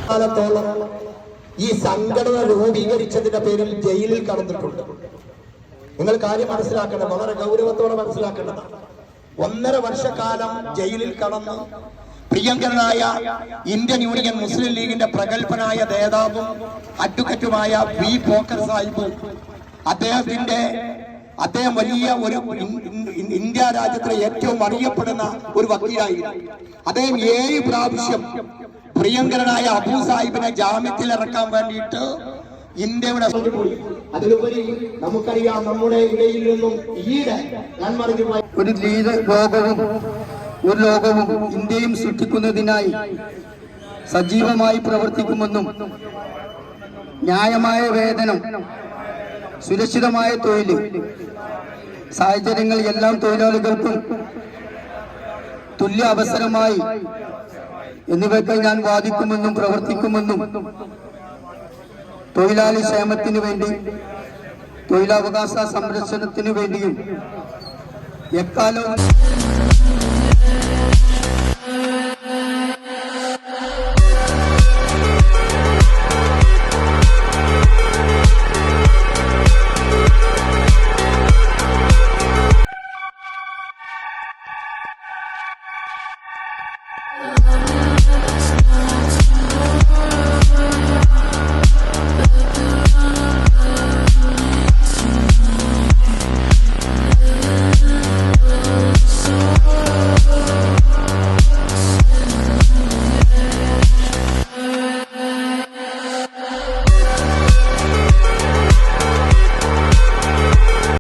കാലത്തോളം ഈ സംഘടന രൂപീകരിച്ചതിന്റെ പേരിൽ ജയിലിൽ കടന്നിട്ടുണ്ട്. നിങ്ങൾ കാര്യം മനസ്സിലാക്കേണ്ടത്, വളരെ ഗൗരവത്തോടെ മനസ്സിലാക്കേണ്ടതാണ്. 1.5 വർഷക്കാലം ജയിലിൽ കടന്ന് പ്രിയങ്കരനായ ഇന്ത്യൻ യൂണിയൻ മുസ്ലിം ലീഗിന്റെ പ്രഗത്ഭനായ നേതാവും അഡ്വക്കറ്റുമായ വി പോക്കർ സാഹിബ്, അദ്ദേഹം വലിയ ഒരു ഇന്ത്യ രാജ്യത്തിലെ ഏറ്റവും അറിയപ്പെടുന്ന ഒരു വക്കീലായിരുന്നു. അദ്ദേഹം 7 പ്രാവശ്യം പ്രിയങ്കരനായ അബൂ സാഹിബിനെ ജാമ്യത്തിൽ ഇറക്കാൻ വേണ്ടിയിട്ട് ഇന്ത്യയുടെ അതിലുപരി നമുക്കറിയാം, നമ്മുടെ ഇടയിൽ നിന്നും ഈയിടെ ഞാൻ മറിഞ്ഞു പോയ ഒരു ലോകവും ഇന്ത്യയും സൃഷ്ടിക്കുന്നതിനായി സജീവമായി പ്രവർത്തിക്കുമെന്നും ന്യായമായ വേതനം, സുരക്ഷിതമായ തൊഴിൽ സാഹചര്യങ്ങൾ എല്ലാം തൊഴിലാളികൾക്കും തുല്യ അവസരമായി എന്നിവയ്ക്ക് ഞാൻ വാദിക്കുമെന്നും പ്രവർത്തിക്കുമെന്നും തൊഴിലാളി ക്ഷേമത്തിനു വേണ്ടി, തൊഴിലവകാശ സംരക്ഷണത്തിനു വേണ്ടിയും എക്കാലവും